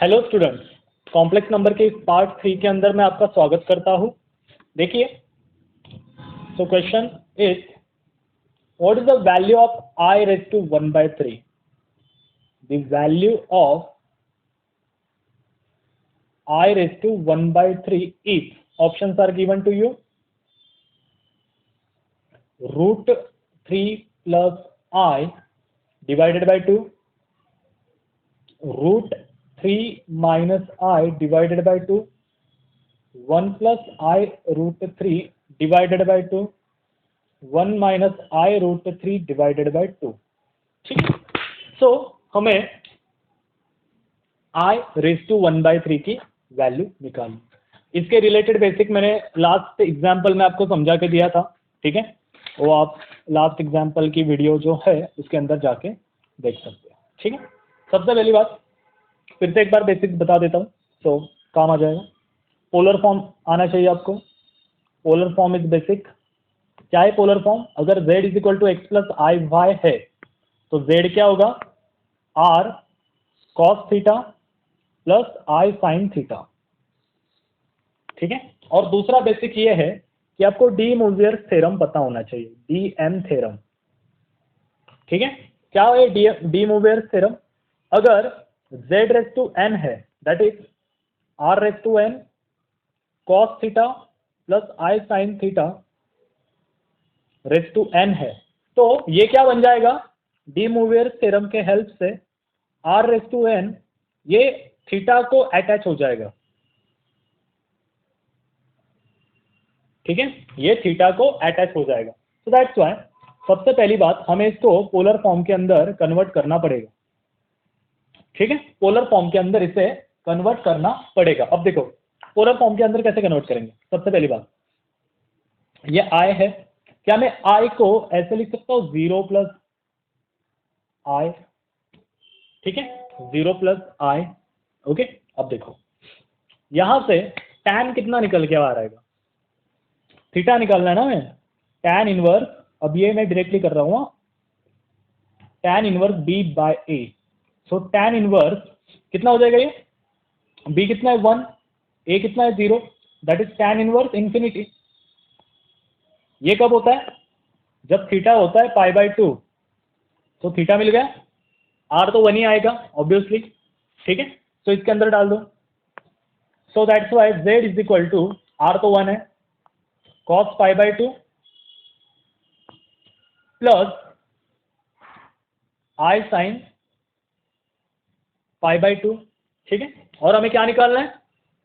Hello students, complex number के इस part 3 के अंदर मैं आपका स्वागत करता हूं। देखिए, so question is what is the value of I raised to 1/3? The value of I raised to 1/3 is, options are given to you, √3 plus I divided by 2, √3 minus I divided by 2, 1 plus I √3 divided by 2, 1 minus I √3 divided by 2। ठीक है, सो हमें I raised to 1/3 की value निकालनी। इसके related basic मैंने last example में आपको समझा के दिया था। ठीक है, वो आप लास्ट एग्जाम्पल की वीडियो जो है उसके अंदर जाके देख सकते हैं। ठीक है, सबसे पहली बात फिर से एक बार बेसिक बता देता हूँ, तो काम आ जाएगा। पोलर फॉर्म आना चाहिए आपको। Polar form is basic. क्या है पोलर फॉर्म? अगर z is equal to x plus i y है तो z क्या होगा? r cos theta plus i sine theta. ठीक है, और दूसरा बेसिक ये है कि आपको डी मोवियर थ्योरम पता होना चाहिए, डीएम थ्योरम। ठीक है, क्या है डी मोवियर थ्योरम? अगर z रेज टू n है, that is r raise to n cos theta plus i sine theta raise to n है, तो ये क्या बन जाएगा? डी मोवियर थ्योरम के हेल्प से r रेज टू n ये थीटा को अटैच हो जाएगा। ठीक है, ये थीटा को अटैच हो जाएगा। सो दैट्स व्हाई सबसे पहली बात हमें इसको पोलर फॉर्म के अंदर कन्वर्ट करना पड़ेगा। ठीक है, पोलर फॉर्म के अंदर इसे कन्वर्ट करना पड़ेगा। अब देखो पोलर फॉर्म के अंदर कैसे कन्वर्ट करेंगे। सबसे पहली बात, ये I है, क्या मैं I को ऐसे लिख सकता हूं 0 प्लस I? ठीक है, 0 प्लस I। ओके, अब देखो यहां से tan कितना निकल के आ रहेगा? थीटा निकालना है ना मैं, tan इनवर्स। अब ये मैं डायरेक्टली कर रहा हूं, tan इनवर्स B/A। सो tan इनवर्स कितना हो जाएगा? ये B कितना है 1, A कितना है 0, that is tan inverse infinity. ये कब होता है? जब थीटा होता है π/2। तो थीटा मिल गया, R तो 1 ही आएगा ऑब्वियसली। ठीक है, तो इसके अंदर डाल दो। So that's why z is equal to, R तो 1 है, cos π/2 प्लस I साइन π/2। ठीक है, और हमें क्या निकालना है?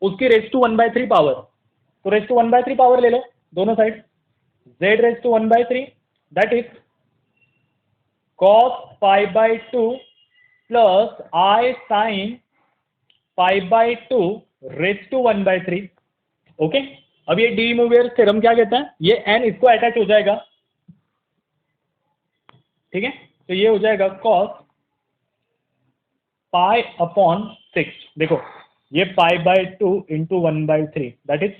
उसकी रेज टू 1/3 पावर। तो रेज टू 1/3 पावर ले लो दोनों साइड, z raise to 1/3 that is cos π/2 plus I sine π/2 raise to 1/3। Okay, अब ये डी मोवियर थ्योरम क्या कहता है? ये n इसको अटैच हो जाएगा। ठीक है, तो ये हो जाएगा cos π/6। देखो ये π/2 into 1/3 that is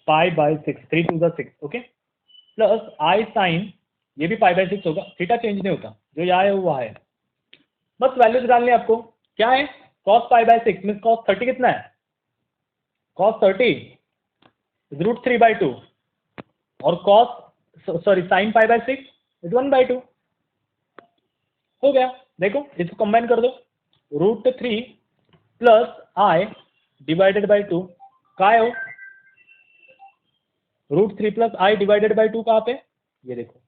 π/6, 3 to the 6। Okay, plus I sine, ये भी π/6 होगा, थीटा चेंज नहीं होता, जो यहाँ है वो वहाँ है। बस वैल्यूज डालनी है आपको। क्या है? cos π/6 मीन cos 30 कितना है? cos 30 √3/2 और cos sin π/6 इज 1/2। हो गया। देखो इसको कंबाइन कर दो, √3 प्लस I डिवाइडेड बाई 2 का है? √3 प्लस I डिवाइडेड बाई 2 कहाँ पे? ये देखो,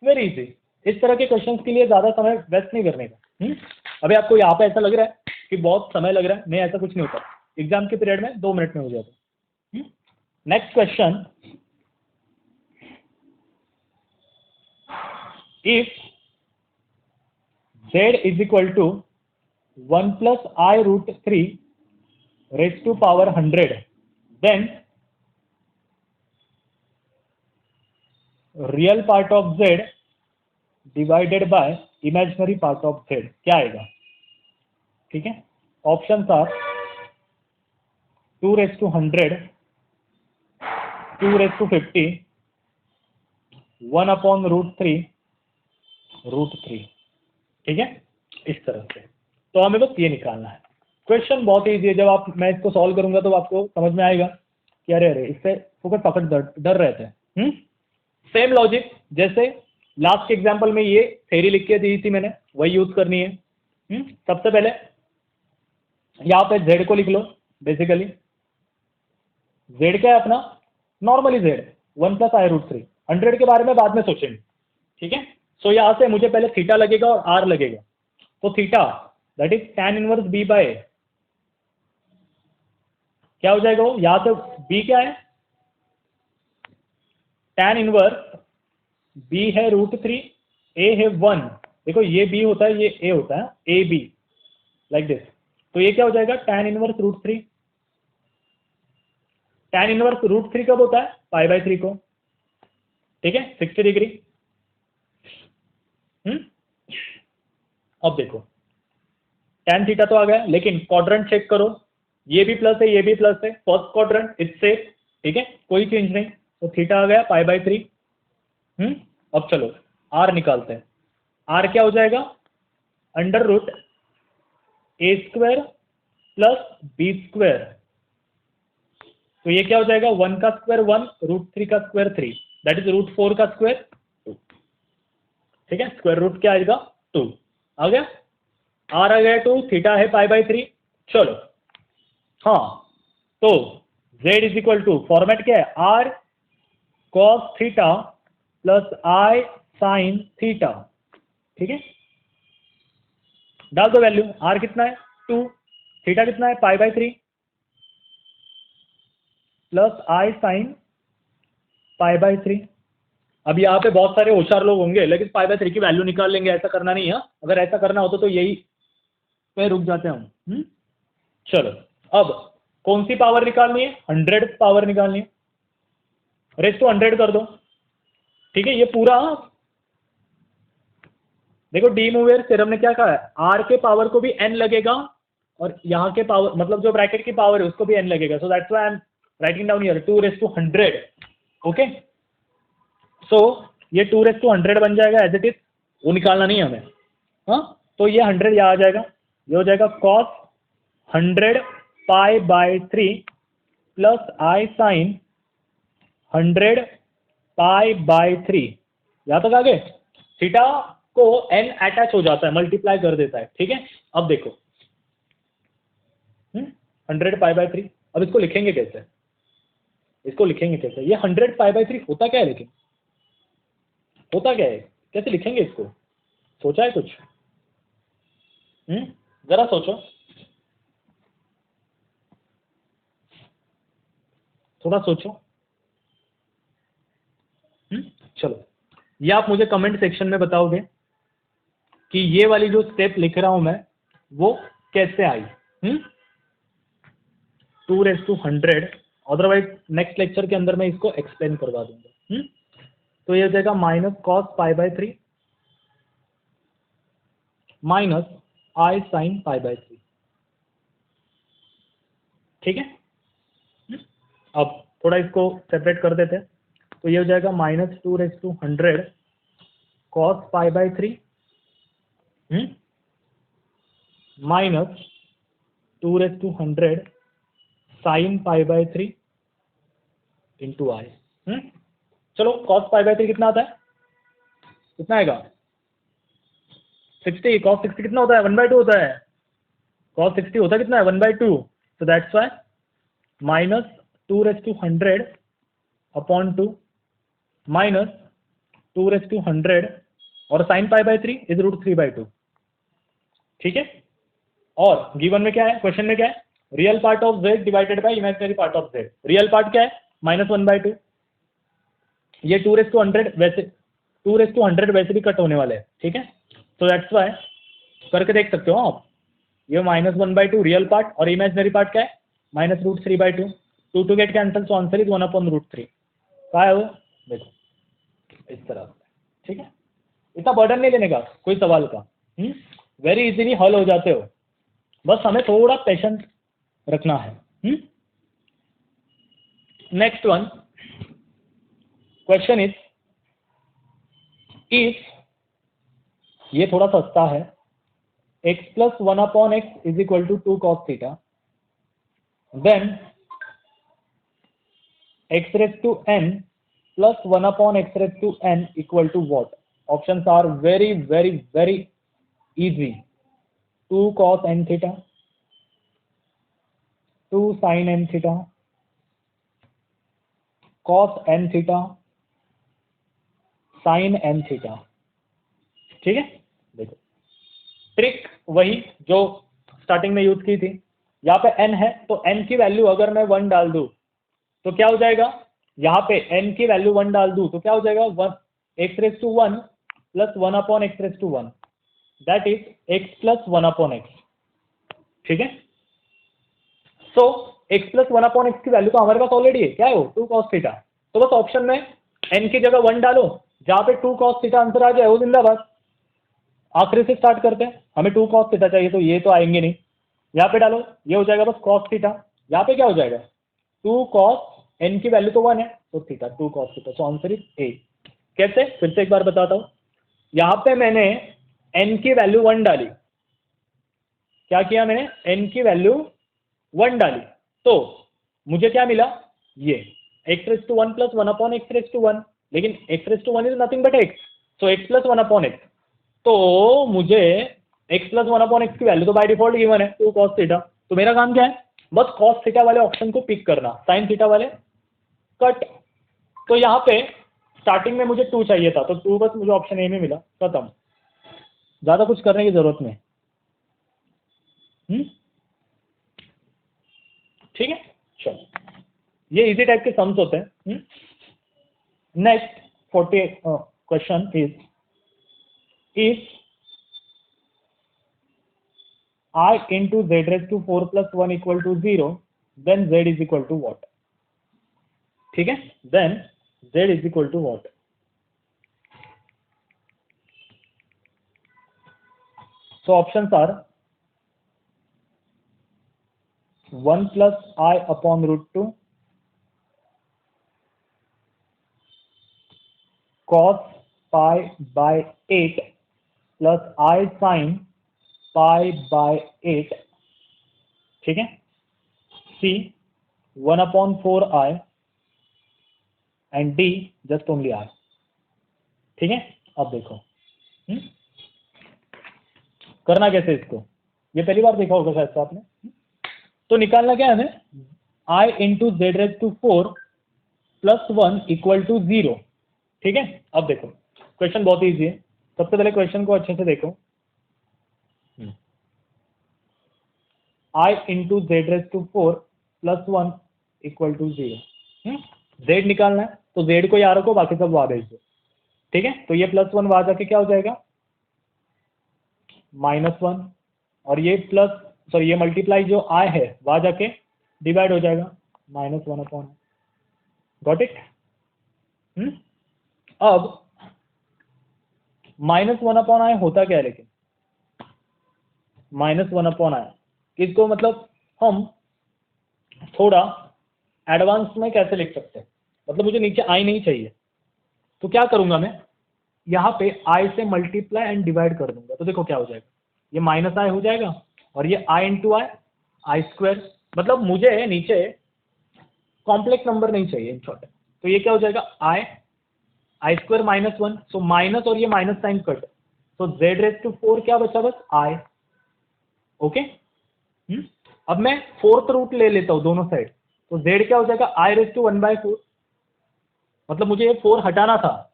वेरी इजी। इस तरह के क्वेश्चंस के लिए ज्यादा समय वेस्ट नहीं करने का। अभी आपको यहाँ पे ऐसा लग रहा है कि बहुत समय लग रहा है, नहीं, ऐसा कुछ नहीं होता। एग्जाम के पीरियड में 2 मिनट में हो जाता। Next question, if z is equal to 1 plus I √3 raise to power 100, then real part of z divided by imaginary part of z क्या आएगा? ठीक है, options are 2 raise to 100, 2 raise to 50, 1/√3 √3। ठीक है, इस तरह से। तो हमें बस ये निकालना है। क्वेश्चन बहुत ईजी है, जब आप मैं इसको सॉल्व करूंगा तो आपको समझ में आएगा कि अरे अरे इससे फोकट पकड़ डर रहते हैं। सेम लॉजिक जैसे लास्ट के एग्जांपल में ये थ्योरी लिख के दी थी मैंने, वही यूज करनी है। सबसे पहले यहाँ पे z को लिख लो। बेसिकली z क्या है अपना, नॉर्मली z 1 + i√3। 100 के बारे में बाद में सोचेंगे, ठीक है। सो यहाँ से मुझे पहले थीटा लगेगा और r लगेगा, तो theta that is tan inverse b by क्या हो जाएगा वो, यहाँ से b क्या है, tan इनवर्स b है √3, a है 1। देखो ये b होता है, ये a होता है, a b लाइक दिस। तो ये क्या हो जाएगा, tan इनवर्स √3। tan इनवर्स √3 कब होता है, π/3 को, ठीक है, 60 डिग्री। अब देखो tan थीटा तो आ गया, लेकिन क्वाड्रेंट चेक करो, ये भी प्लस है, ये भी प्लस है, फर्स्ट क्वाड्रेंट इट्स सेफ, ठीक है, कोई चेंज नहीं। तो थीटा आ गया π/3। अब चलो r निकालते हैं। r क्या हो जाएगा, √a² + b²। तो ये क्या हो जाएगा, 1 का स्क्वायर 1, √3 का स्क्वायर 3, दैट इज √4 का स्क्वायर 2, ठीक है, स्क्वायर रूट क्या आएगा 2 आ गया, r आ गया 2, थीटा है π/3। चलो हाँ, तो z is equal to format क्या है, r cos theta + i sin theta, ठीक है। डाल दो वैल्यू, r कितना है 2, थीटा कितना है π/3 + i sin π/3। अब यहाँ पे बहुत सारे होशियार लोग होंगे, लेकिन π/3 की वैल्यू निकाल लेंगे, ऐसा करना नहीं है। अगर ऐसा करना होता तो यही पे रुक जाते हैं हम। चलो अब कौन सी पावर निकालनी है, 100 पावर निकालनी है, रेस टू 100 कर दो, ठीक है। ये पूरा देखो डी मूवियर थ्योरम ने क्या कहा है, r के पावर को भी n लगेगा और यहाँ के पावर मतलब जो ब्रैकेट की पावर है उसको भी n लगेगा। So that's why I am writing down here 2⁻100। Okay, so ये 2⁻100 बन जाएगा एज इट इज, वो निकालना नहीं है हमें। हाँ, तो ये 100 यहाँ आ जाएगा, ये हो जाएगा cos 100 π/3 + i sin 100 π/3। यहाँ तक आगे थीटा को n अटैच हो जाता है, मल्टीप्लाई कर देता है, ठीक है। अब देखो 100 π/3, अब इसको लिखेंगे कैसे, इसको लिखेंगे कैसे, ये 100 π/3 होता क्या है, लेकिन होता क्या है, कैसे लिखेंगे इसको, सोचा है कुछ, जरा सोचो, थोड़ा सोचो। चलो ये आप मुझे कमेंट सेक्शन में बताओगे कि ये वाली जो स्टेप लिख रहा हूं मैं वो कैसे आई। 2⁻100, अदरवाइज नेक्स्ट लेक्चर के अंदर मैं इसको एक्सप्लेन करवा दूंगा। तो ये हो जाएगा -cos π/3 - i sin π/3, ठीक है। अब थोड़ा इसको सेपरेट कर देते हैं, तो ये हो जाएगा -2⁻100 cos π/3 -2⁻100 sin π/3 इंटू i। चलो cos π/3 कितना आता है, कितना आएगा 60, cos 60 कितना होता है 1/2 होता है, cos 60 होता है कितना है 1/2। so that's why -2⁻100 अपॉन 2 -2⁻100 और sin π/3 इज √3/2, ठीक है। और गिवन में क्या है, क्वेश्चन में क्या है, real part of z divided by imaginary part of z। Real part क्या है -1/2, ये 2⁻100 वैसे 2⁻100 वैसे भी कट होने वाले हैं, ठीक है। तो दैट्स वाई करके देख सकते हो आप, ये -1/2 रियल पार्ट और इमेजिनरी पार्ट क्या है -√3/2, 2 get cancel, so answer is 1/√3। क्या है वो, देखो इस तरह से, ठीक है। इतना बर्डन नहीं लेने का कोई सवाल का, वेरी इजीली हल हो जाते हो, बस हमें थोड़ा पेशेंस रखना है। Next one question is if, ये थोड़ा सस्ता है, x plus 1 upon x is equal to 2 cos theta, then x raised to n plus 1 upon x raised to n equal to what? Options are very easy. 2 cos n theta, 2 sin n theta, cos n theta, sin n theta। ठीक है, देखो trick वही जो starting में use की थी। यहाँ पे n है तो n की वैल्यू अगर मैं 1 डाल दूं तो क्या हो जाएगा, यहाँ पे n की वैल्यू 1 डाल दूं तो क्या हो जाएगा, 1 x raise to 1 plus 1 upon x raise to 1, that is x plus 1 upon x. ठीक है, so x plus 1 upon x की वैल्यू तो हमारे पास ऑलरेडी है, क्या है वो, 2 cos थीटा। तो बस ऑप्शन में n की जगह 1 डालो, जहां पे 2 cos थीटा आंसर आ जाए वो जिंदाबाद। आखिरी से स्टार्ट करते हैं, हमें 2 cos थीटा चाहिए तो ये तो आएंगे नहीं, यहाँ पे डालो, ये हो जाएगा बस cos थीटा। यहाँ पे क्या हो जाएगा, 2 cos, n की वैल्यू तो 1 है तो theta, 2 cos theta, so answer is a. कैसे, फिर से एक बार बताता हूँ। यहाँ पे मैंने n की वैल्यू 1 डाली, क्या किया मैंने, n की वैल्यू 1 डाली, तो मुझे क्या मिला, ये x raise to 1 plus 1 upon x raise to 1, लेकिन x raise to 1 is nothing but x, so x plus 1 upon x, तो मुझे x प्लस 1 अपॉन एक्स की वैल्यू तो बाय डिफॉल्ट गिवन है 2 cos थीटा। तो मेरा काम क्या है, बस cos थीटा वाले ऑप्शन को पिक करना, sin थीटा वाले कट। तो यहाँ पे स्टार्टिंग में मुझे 2 चाहिए था तो 2 बस मुझे ऑप्शन ए में मिला, खत्म, ज्यादा कुछ करने की जरूरत नहीं। ठीक है, चलो ये इजी टाइप के सम्स होते हैं। Next 48 question is, if I into z raised to 4 plus 1 equal to 0, then z is equal to what? ठीक है, then z is equal to what? So options are 1 plus I upon root 2, cos pi by 8 plus I sin pi by 8, ठीक है, C 1 upon 4i and D just only I। ठीक है, अब देखो करना कैसे इसको, ये पहली बार देखा होगा शायद से आपने। तो निकालना क्या है हमें, I into z raise to 4 plus 1 equal to 0। ठीक है, अब देखो क्वेश्चन बहुत ईजी है, सबसे पहले क्वेश्चन को अच्छे से देखो। I into z raise to 4 plus 1 equal to 0। Z निकालना है तो जेड को यहाँ रखो, बाकी सब वहां भेज दो। ठीक है, तो ये प्लस 1 वहां जाके क्या हो जाएगा, -1, और ये प्लस, सॉरी ये मल्टीप्लाई जो I है वहां जाके डिवाइड हो जाएगा, -1 अपॉन। Got it? अब -1 अपॉन I होता क्या है, लेकिन -1 अपॉन I इसको मतलब हम थोड़ा एडवांस में कैसे लिख सकते हैं, मतलब मुझे नीचे I नहीं चाहिए, तो क्या करूंगा मैं, यहाँ पे I से मल्टीप्लाई एंड डिवाइड कर दूंगा, तो देखो क्या हो जाएगा, ये -I हो जाएगा और ये I इंटू I स्क्वायर, मतलब मुझे नीचे कॉम्प्लेक्स नंबर नहीं चाहिए इन शॉर्ट। तो ये क्या हो जाएगा, I स्क्वायर -1, सो माइनस और ये माइनस साइन कट, तो z रेज टू 4 क्या बचा, बस I। ओके, अब मैं 4th रूट ले लेता हूँ दोनों साइड, तो z क्या हो जाएगा, I रेज टू 1/4, मतलब मुझे ये 4 हटाना था।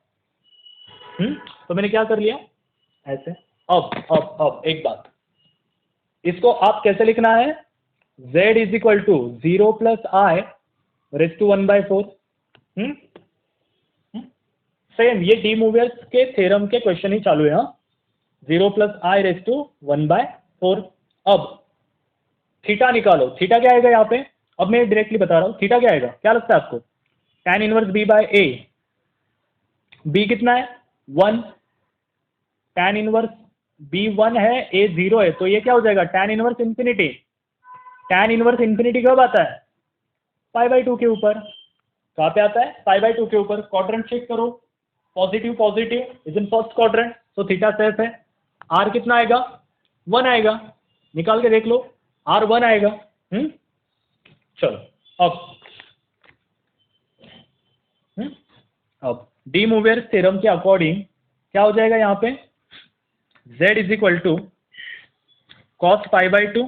तो मैंने क्या कर लिया ऐसे। अब एक बात, इसको आप कैसे लिखना है, z is equal to 0 plus I raise to 1/4। Same ये डी मूवियर्स के थ्योरम के क्वेश्चन ही चालू है। 0 प्लस I रेज टू 1/4। अब थीटा निकालो, थीटा क्या आएगा यहाँ पे, अब मैं डायरेक्टली बता रहा हूँ थीटा क्या आएगा, क्या लगता है आपको, tan inverse b by a, b कितना है 1, tan इनवर्स b 1 है, a 0 है, तो ये क्या हो जाएगा tan inverse infinity. tan inverse infinity कब आता है, π/2 के ऊपर, कहाँ पे आता है, π/2 के ऊपर। क्वाड्रेंट चेक करो, positive positive is in first quadrant, तो थीटा सेफ है। r कितना आएगा 1 आएगा, निकाल के देख लो, R 1 आएगा। चलो अब डी मूवियर थ्योरम के अकॉर्डिंग क्या हो जाएगा यहाँ पे, Z is equal to cos pi by 2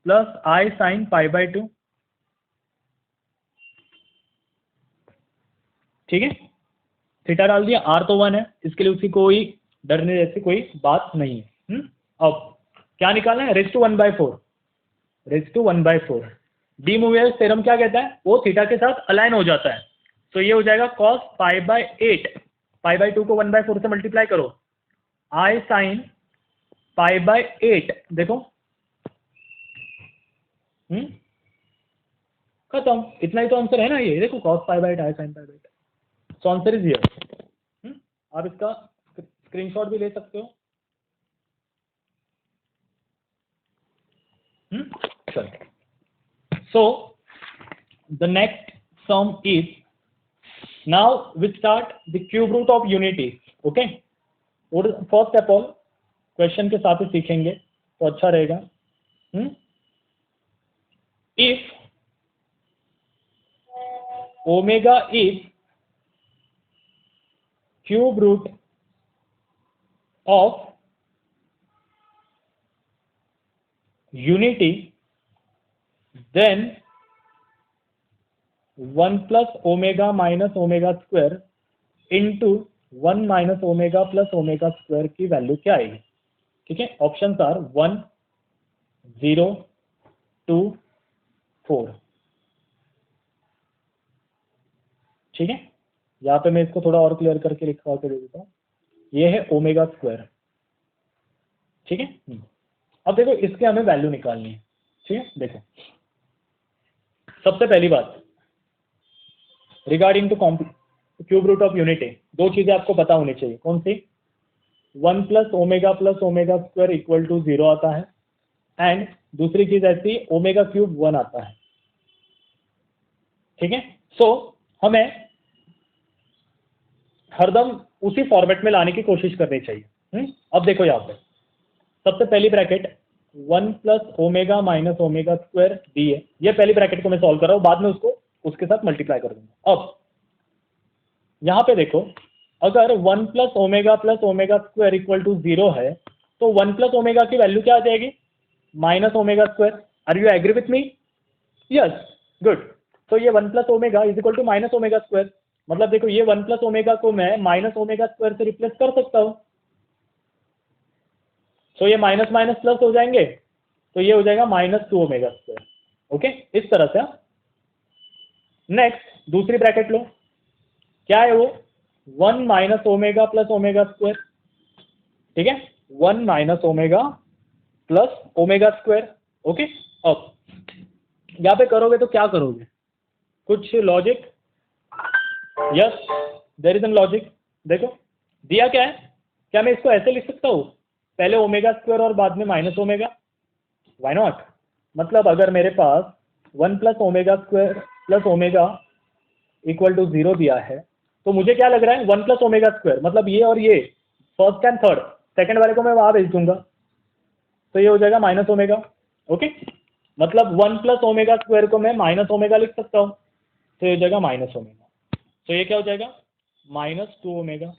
plus i sine pi by 2। ठीक है, थीटा डाल दिया, R तो 1 है, इसके लिए उसकी कोई डरने जैसी कोई बात नहीं है। अब क्या निकालना है, raise to 1/4, raise to 1/4। De Moivre theorem क्या कहता है, वो थीटा के साथ अलाइन हो जाता है, तो ये हो जाएगा cos pi by 8, pi by 2 को 1/4 से मल्टीप्लाई करो, आई साइन पाई बाई 8, देखो खत्म, इतना ही तो आंसर है ना, ये देखो cos pi by 8 i sine pi by 8, so answer is here. आप इसका स्क्रीनशॉट भी ले सकते हो। चलो, so the next sum is, now we start the cube root of unity. Okay, और फर्स्ट ऑफ ऑल क्वेश्चन के साथ ही सीखेंगे तो अच्छा रहेगा। If omega is cube root of unity, then 1 plus omega minus omega square into 1 minus omega plus omega square की value क्या आएगी। ठीक है, ऑप्शंस आर 1, 0, 2, 4। ठीक है, यहाँ पे मैं इसको थोड़ा और क्लियर करके लिखवा के दे देता हूँ, ये है ओमेगा स्क्वायर। ठीक है, अब देखो इसके हमें वैल्यू निकालनी है। ठीक है, देखो सबसे पहली बात regarding to cube root of unity, दो चीजें आपको पता होनी चाहिए, कौन सी, 1 plus omega square equal to 0 आता है, एंड दूसरी चीज ऐसी ओमेगा क्यूब 1 आता है। ठीक है, सो हमें हरदम उसी फॉर्मेट में लाने की कोशिश करनी चाहिए। अब देखो यहाँ पे सबसे पहली bracket 1 plus omega minus omega square D है, ये पहली ब्रैकेट को मैं सॉल्व कर रहा हूँ, बाद में उसको उसके साथ मल्टीप्लाई कर दूंगा। अब यहाँ पे देखो, अगर 1 plus omega square equal to 0 है, तो 1 प्लस ओमेगा की वैल्यू क्या आ जाएगी, minus omega square. Are you agree with me, yes, good. तो ये 1 plus omega is equal to minus omega square, मतलब देखो ये 1 प्लस ओमेगा को मैं माइनस ओमेगा स्क्वायर से रिप्लेस कर सकता हूँ, तो ये माइनस माइनस प्लस हो जाएंगे, तो ये हो जाएगा -2 ओमेगा स्क्वायर। ओके, इस तरह से। नेक्स्ट दूसरी ब्रैकेट लो, क्या है वो, 1 minus omega plus omega square. ठीक है, 1 minus omega plus omega square. Okay, अब यहाँ पे करोगे तो क्या करोगे, कुछ logic, yes there is an logic. देखो दिया क्या है, क्या मैं इसको ऐसे लिख सकता हूँ, पहले ओमेगा स्क्वायर और बाद में माइनस ओमेगा, व्हाई नॉट। मतलब अगर मेरे पास 1 plus omega square plus omega equal to 0 दिया है, तो मुझे क्या लग रहा है, 1 प्लस ओमेगा स्क्वायर, मतलब ये और ये फर्स्ट एंड थर्ड, सेकंड वाले को मैं वहां भेज दूंगा, तो ये हो जाएगा माइनस ओमेगा। ओके, मतलब 1 प्लस ओमेगा स्क्वायर को मैं माइनस ओमेगा लिख सकता हूँ, तो ये हो जाएगा माइनस ओमेगा, तो ये क्या हो जाएगा, -2 ओमेगा।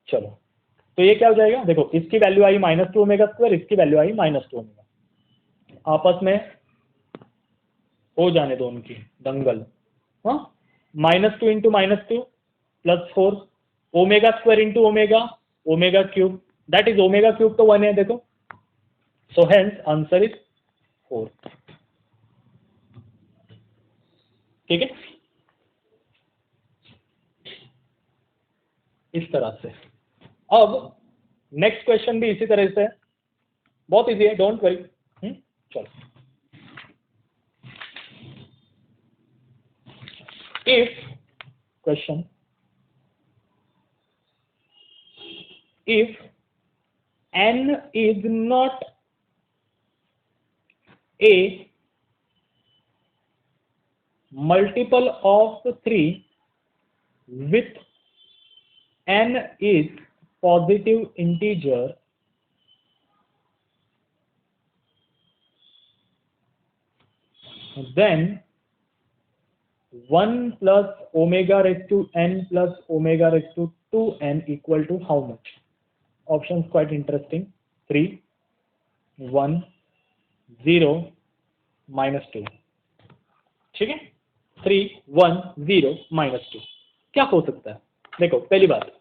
चलो, तो ये क्या हो जाएगा, देखो इसकी वैल्यू आई -2 ओमेगा स्क्वायर, इसकी वैल्यू आई -2 ओमेगा, आपस में हो जाने दो उनकी दंगल। हाँ, -2 into -2 +4 omega square into omega, omega cube, that is omega cube तो 1 है देखो, सो हेंस आंसर इज 4। ठीक है, इस तरह से। अब नेक्स्ट क्वेश्चन भी इसी तरह से है, बहुत इजी है, डोंट वरी। चलो, if question, if n is not a multiple of 3 with n is positive integer, then 1 plus omega raised to n plus omega raised to 2n equal to how much? Options quite interesting. 3, 1, 0, -2. ठीक है, 3, 1, 0, -2 क्या हो सकता है? देखो पहली बात,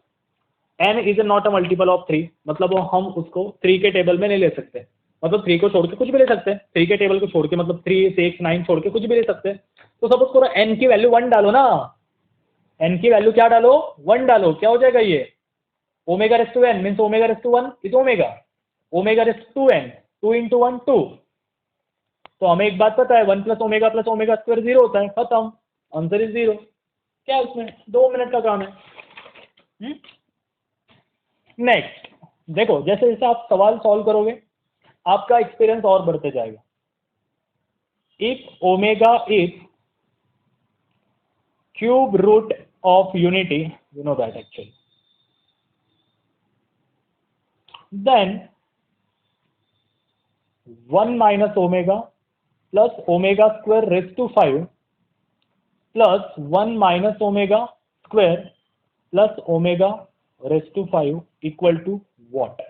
n is not a multiple of 3, मतलब हम उसको 3 के टेबल में नहीं ले सकते, मतलब 3 को छोड़ के कुछ भी ले सकते हैं, 3 के टेबल को छोड़ के, मतलब 3, 6, 9 छोड़ के कुछ भी ले सकते हैं। तो सपोज करो n की वैल्यू 1 डालो ना, n की वैल्यू क्या डालो? 1 डालो, क्या हो जाएगा ये? Omega raise to n means omega raise to 1 is omega, omega raise to n, 2 into 1 2। तो हमें एक बात पता है, 1 प्लस ओमेगा स्क्वायर 0 होता है, खत्म, आंसर इज 0। क्या है उसमें? 2 मिनट का काम है। नेक्स्ट देखो, जैसे जैसे आप सवाल सॉल्व करोगे आपका एक्सपीरियंस और बढ़ते जाएगा। If omega is cube root of unity, you know that actually, then 1 minus omega plus omega square raised to 5 plus 1 minus omega square plus omega raised to 5 equal to what?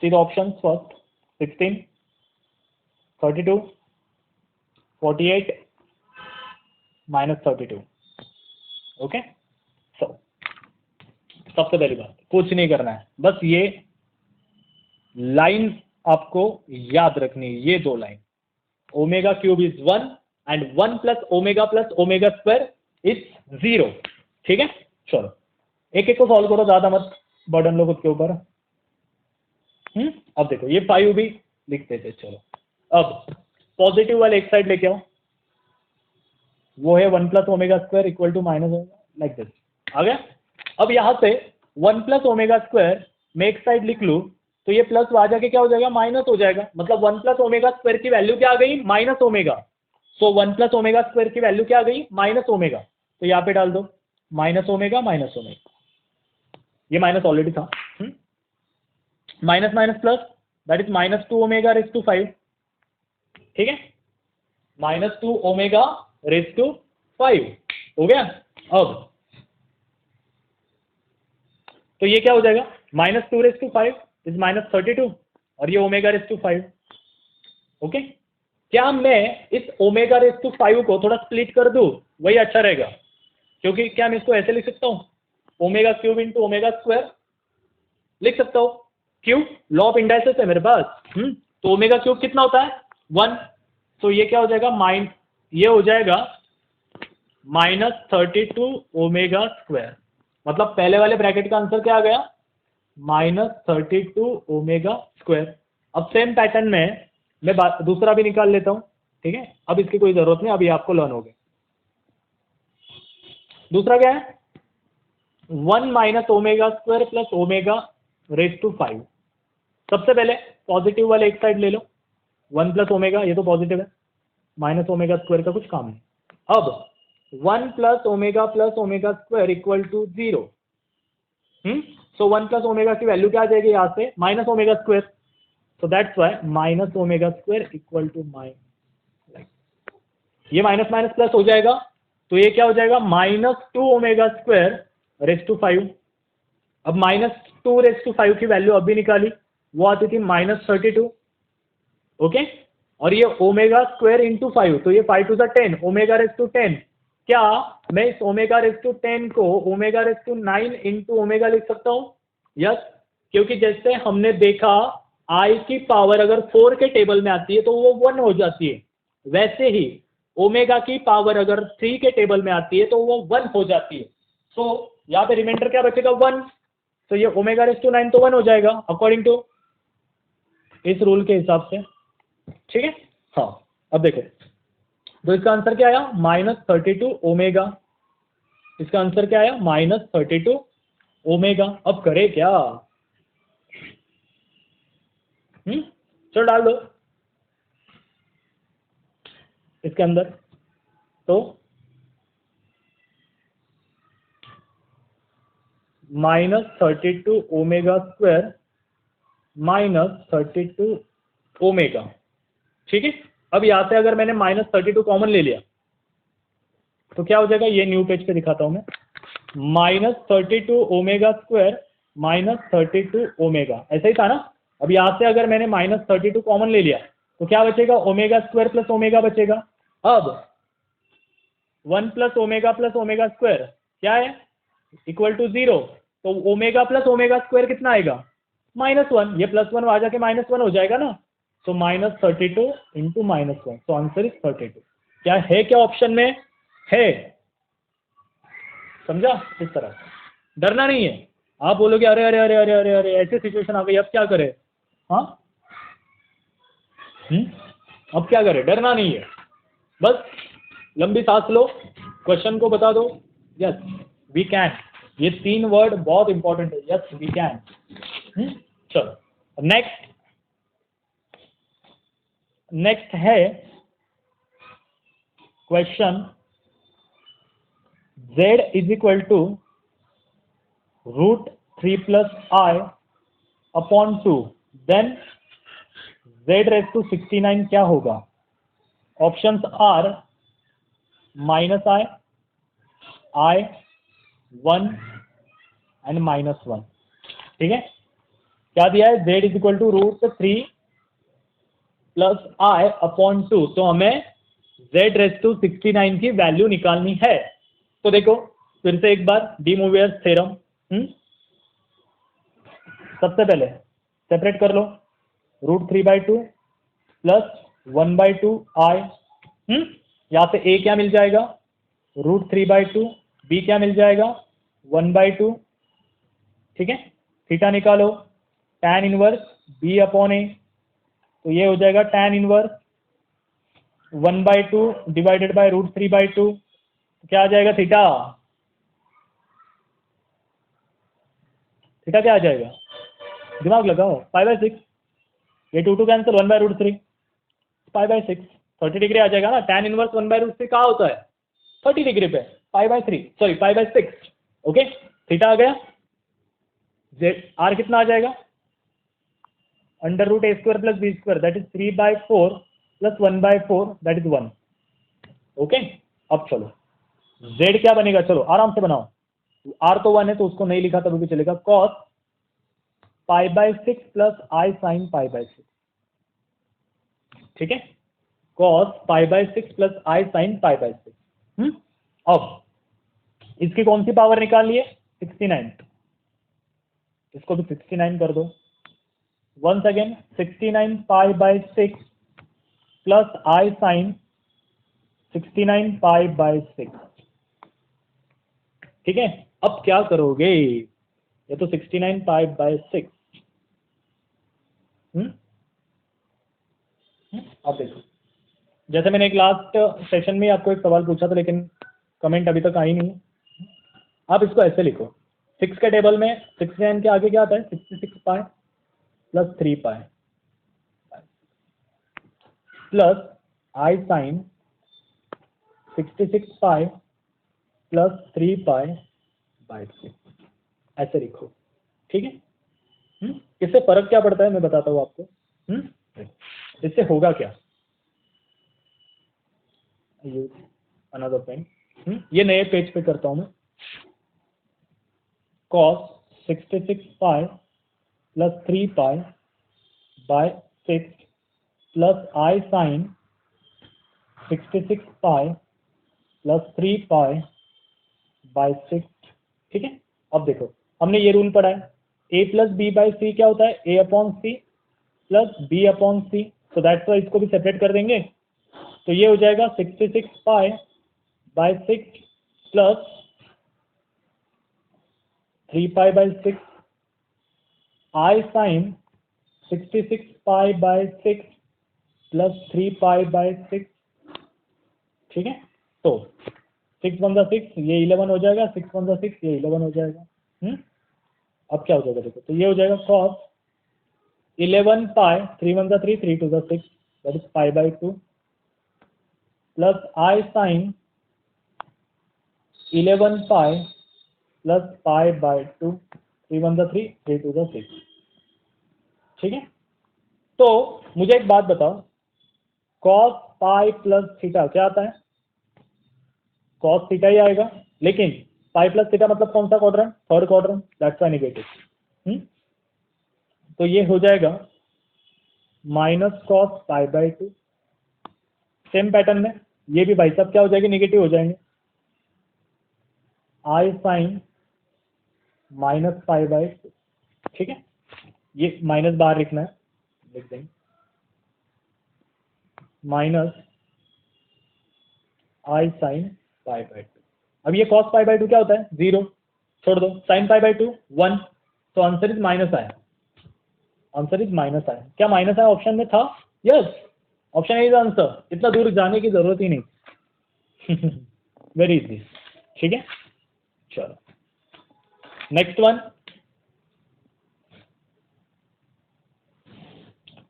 See the options first. 16, 32, 48, -32. Okay, सो सबसे पहली बात, कुछ नहीं करना है, बस ये line आपको याद रखनी है, ये 2 line, omega cube is 1 and 1 plus omega square is 0। ठीक है, चलो एक एक को सॉल्व करो, ज्यादा मत बर्डन लो खुद के ऊपर। अब देखो ये 5 भी लिखते थे, चलो अब पॉजिटिव वाले एक साइड लेके आओ, वो है 1 plus omega square equal to minus like this, आ गया। अब यहां से 1 प्लस ओमेगा स्क्वायर मैं एक साइड लिख लूं तो ये प्लस आ जाके क्या हो जाएगा? माइनस हो जाएगा, मतलब 1 प्लस ओमेगा स्क्वायर की वैल्यू क्या आ गई? Minus omega. So 1 plus omega square की वैल्यू क्या आ गई? Minus omega. तो यहाँ पे डाल दो माइनस ओमेगा, ये माइनस ऑलरेडी था, minus minus plus, that is -2 omega raise to 5। ठीक है, -2 ओमेगा रेज टू 5 हो गया। अब तो ये क्या हो जाएगा? -2 रेज टू 5 इज -32 और ये ओमेगा रेज टू 5। ओके, क्या मैं इस ओमेगा रेज टू 5 को थोड़ा स्प्लिट कर दूं? वही अच्छा रहेगा, क्योंकि क्या मैं इसको ऐसे लिख सकता हूं, omega cube into omega square लिख सकता हूं, क्यों? लॉ ऑफ इंडाइसिस है मेरे पास। तो ओमेगा क्यूब कितना होता है? 1। तो ये क्या हो जाएगा? ये हो जाएगा -32 ओमेगा स्क्वायर, मतलब पहले वाले ब्रैकेट का आंसर क्या आ गया? -32 ओमेगा स्क्वायर। अब सेम पैटर्न में मैं दूसरा भी निकाल लेता हूं। ठीक है, अब इसकी कोई जरूरत नहीं, अभी आपको लर्न हो गया। दूसरा क्या है? 1 minus omega square plus omega raise to 5। सबसे पहले पॉजिटिव वाले एक साइड ले लो, 1 प्लस ओमेगा, ये तो पॉजिटिव है, माइनस ओमेगा स्क्वायर का कुछ काम नहीं। अब 1 plus omega square equal to 0। So 1 plus omega की वैल्यू क्या आ जाएगी यहां से? Minus omega square. So that's why minus omega square equal to ये माइनस माइनस प्लस हो जाएगा, तो ये क्या हो जाएगा? -2 ओमेगा स्क्वायर रेज टू 5। अब -2 रेज टू 5 की वैल्यू अभी निकाली, वो आती थी -32। ओके, और ये ओमेगा स्क्वायर इंटू 5, तो ये 5 टू 10, ओमेगा रेज टू 10। क्या मैं इस ओमेगा रेज टू 10 को omega raise to 9 into omega लिख सकता हूं? यस, क्योंकि जैसे हमने देखा आई की पावर अगर 4 के टेबल में आती है तो वो 1 हो जाती है, वैसे ही ओमेगा की पावर अगर 3 के टेबल में आती है तो वो 1 हो जाती है। सो यहाँ पे रिमाइंडर क्या बचेगा? 1। तो ये ओमेगा रेज टू 9 तो 1 हो जाएगा अकॉर्डिंग टू इस रूल के हिसाब से। ठीक है, हाँ अब देखो, तो इसका आंसर क्या आया? -32 ओमेगा। इसका आंसर क्या आया? -32 ओमेगा। अब करे क्या? चलो डाल दो इसके अंदर, तो -32 ओमेगा स्क्वायर -32 ओमेगा। ठीक है, अब यहाँ से अगर मैंने -32 कॉमन ले लिया तो क्या हो जाएगा, ये न्यू पेज पे दिखाता हूं मैं। -32 ओमेगा स्क्वायर -32 ओमेगा, ऐसा ही था ना। अब यहाँ से अगर मैंने -32 कॉमन ले लिया तो क्या बचेगा, ओमेगा स्क्वायर प्लस ओमेगा बचेगा। अब 1 प्लस ओमेगा स्क्वायर क्या है, इक्वल टू 0। तो ओमेगा प्लस ओमेगा स्क्वायर कितना आएगा, -1। ये +1 आ जाके -1 हो जाएगा ना। तो -32 इंटू -1, तो आंसर इज 32। क्या है, क्या ऑप्शन में है, समझा। इस तरह डरना नहीं है। आप बोलोगे अरे अरे अरे अरे अरे अरे ऐसी सिचुएशन आ गई, अब क्या करें। हाँ, अब क्या करें, डरना नहीं है, बस लंबी सांस लो, क्वेश्चन को बता दो, यस वी कैन। ये 3 वर्ड बहुत इंपॉर्टेंट है, यस वी कैन। चलो नेक्स्ट है question, z is equal to √3 + i upon 2, then z⁻69 क्या होगा। Options are -i, i, 1 and -1। ठीक है, क्या दिया है, z is equal to √3 + i upon 2। तो हमें z⁻69 की वैल्यू निकालनी है। तो देखो फिर से एक बार डी मोवियर्स थ्योरम। सबसे पहले सेपरेट कर लो, √3/2 + 1/2 i। यहाँ से a क्या मिल जाएगा, √3/2, b क्या मिल जाएगा, 1/2। ठीक है, थीटा निकालो, tan inverse b upon a, तो ये हो जाएगा tan इनवर्स 1/2 डिवाइडेड बाय √3/2। क्या आ जाएगा, थीटा क्या आ जाएगा, दिमाग लगाओ, π/6। ये 2 कैंसिल, 1/√3, π/6, 30 डिग्री आ जाएगा ना। tan इनवर्स 1/√3 कहाँ होता है, 30 डिग्री पे, π/3 सॉरी π/6। ओके, थीटा आ गया, जेड आर कितना आ जाएगा, √a² + b² that is 3/4 + 1/4 that is 1। Okay, अब चलो z क्या बनेगा, चलो आराम से बनाओ। r तो 1 है तो उसको नहीं लिखा तभी भी चलेगा, cos π/6 + i sin π/6। ठीक है, cos π/6 + i sin π/6। अब इसकी कौन सी पावर निकालनी है, 69। इसको भी 69 कर दो। Once again 69 π/6 + i sin 69 π/6। ठीक है, अब क्या करोगे, ये तो 69 π/6। अब देखो, जैसे मैंने एक लास्ट सेशन में आपको एक सवाल पूछा था लेकिन कमेंट अभी तक आई नहीं। आप इसको ऐसे लिखो, 6 के टेबल में 69 के आगे क्या आता है, 66 π + 3 π प्लस i sin 66 π + 3 π/6, ऐसे लिखो। ठीक है, इससे फर्क क्या पड़ता है मैं बताता हूँ आपको। इससे होगा क्या, अनदर पेन, ये नए पेज पे करता हूं मैं। cos 66 π + 3 π/6 plus i sin 66 π + 3 π/6। ठीक है, अब देखो हमने ये रूल पढ़ा है, a + b/c क्या होता है, a/c + b/c। तो दैट्स वाई इसको भी सेपरेट कर देंगे, तो ये हो जाएगा 66 π/6 प्लस 3 π/6 i sin 66 π/6 प्लस 3 π/6। ठीक है, तो 6 1 6, ये 11 हो जाएगा, 6 1 6, ये 11 हो जाएगा। अब क्या हो जाएगा देखो, तो ये हो जाएगा cos 11 π, 3 1 3, 3 2 6, that is π/2 plus i sin 11 π plus pi by 2, 3 1 3, 3 2 6। ठीक है, तो मुझे एक बात बताओ, cos पाई प्लस थीटा क्या आता है? cos थीटा ही आएगा, लेकिन पाई प्लस थीटा मतलब कौन सा quadrant? Third quadrant, that's why negative. तो ये हो जाएगा minus cos pi by 2। Same pattern में ये भी भाई साहब क्या हो जाएगी? नेगेटिव हो जाएंगे। आई साइन माइनस पाई बाय 2। ठीक है, ये माइनस बाहर लिखना है, लिख देंगे minus I sine pi by 2। अब ये कॉस पाई बाय 2 क्या होता है? 0, छोड़ दो। साइन पाई बाय 2 1, तो आंसर इज माइनस आया, आंसर इज माइनस आया। क्या माइनस आया ऑप्शन में था? Yes, option A is answer, इतना दूर जाने की जरूरत ही नहीं। Very easy. ठीक है, चलो नेक्स्ट वन।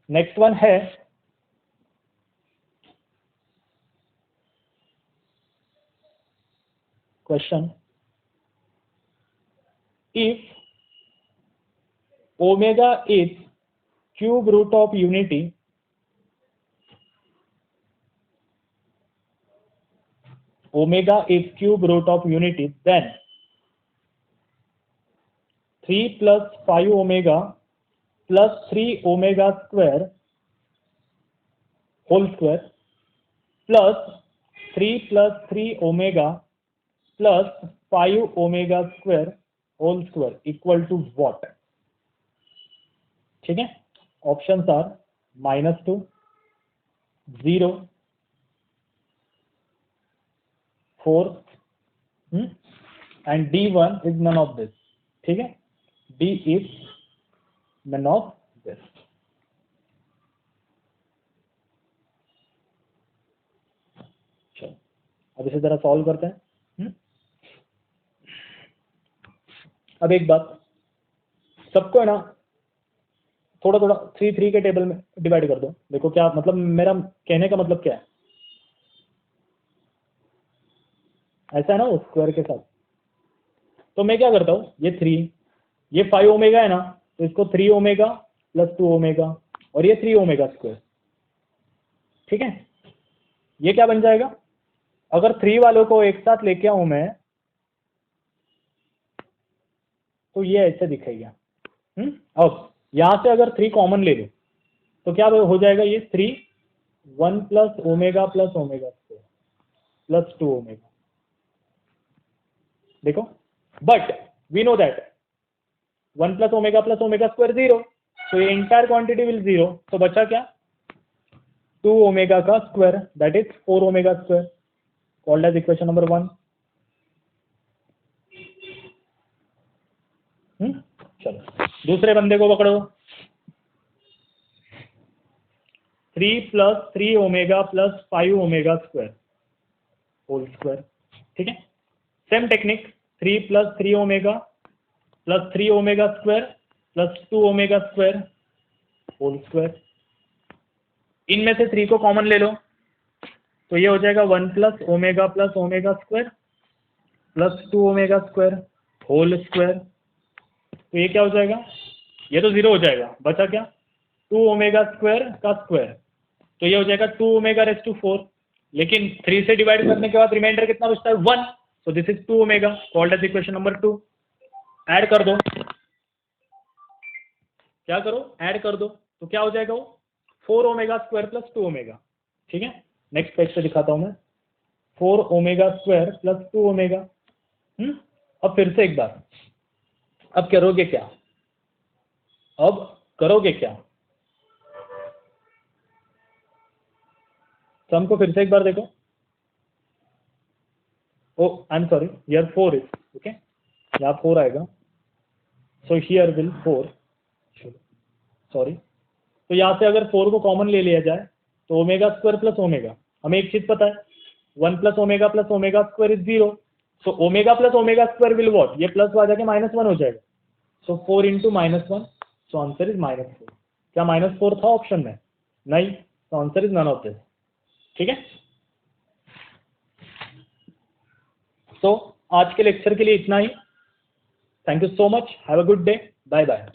नेक्स्ट वन है question, if omega is cube root of unity, omega is cube root of unity, then 3 plus 5 omega plus 3 omega square whole square plus 3 plus 3 omega plus 5 omega square whole square equal to what? ठीक है, options are -2, 0, 4 and D1 is none of this। ठीक है, D is none of this। चलो अब इसे जरा solve करते हैं। अब एक बात, सबको है ना थोड़ा थोड़ा 3 3 के टेबल में डिवाइड कर दो। देखो क्या मतलब, मेरा कहने का मतलब क्या है, ऐसा है ना स्क्वायर के साथ। तो मैं क्या करता हूँ, ये 3, ये 5 ओमेगा है ना, तो इसको 3 ओमेगा प्लस 2 ओमेगा और ये 3 ओमेगा स्क्वायर। ठीक है, ये क्या बन जाएगा? अगर 3 वालों को एक साथ लेके आऊं मैं, तो ये ऐसे दिखेगा। अब यहां से अगर 3 कॉमन ले लो तो क्या हो जाएगा? ये 3 1 plus omega square plus 2 omega. देखो, but we know that 1 plus omega square 0, तो ये इंटायर क्वांटिटी विल 0, तो बचा क्या? 2 ओमेगा का square, that is 4 omega square, called as equation number 1। चलो दूसरे बंदे को पकड़ो, 3 plus 3 omega plus 5 omega square whole square. ठीक है, same technique, 3 plus 3 omega plus 3 omega square plus 2 omega square whole square. इनमें से 3 को कॉमन ले लो, तो ये हो जाएगा 1 plus omega square plus 2 omega square whole square. तो ये क्या हो जाएगा? ये तो 0 हो जाएगा, बचा क्या? 2 ओमेगा स्क्वायर का स्क्वायर, तो ये हो जाएगा 2 ओमेगा रेज़ टू 4। लेकिन 3 से डिवाइड करने के बाद रिमाइंडर कितना बचता है? 1। So this is 2 omega, called as equation number 2। Add कर दो, क्या करो? ऐड कर दो, तो क्या हो जाएगा? वो 4 ओमेगा स्क्वायर प्लस 2 ओमेगा। ठीक है, नेक्स्ट पेज पे दिखाता हूं मैं, 4 ओमेगा स्क्वायर प्लस 2 ओमेगा। अब फिर से एक बार, अब करोगे क्या? अब करोगे क्या? सम को फिर से एक बार देखो। Oh I am sorry, here 4 is okay, यहाँ 4 आएगा, सो हियर विल 4, सॉरी। तो यहाँ से अगर 4 को कॉमन ले लिया जाए तो ओमेगा स्क्वायर प्लस ओमेगा, हमें एक चीज पता है, 1 plus omega square is 0, so omega square will what? ये प्लस आ जाके -1 हो जाएगा, so 4 into -1, so answer is -4। क्या -4 था ऑप्शन में? नहीं, तो answer is none of this. ठीक है, तो आज के लेक्चर के लिए इतना ही। Thank you so much, have a good day, bye bye.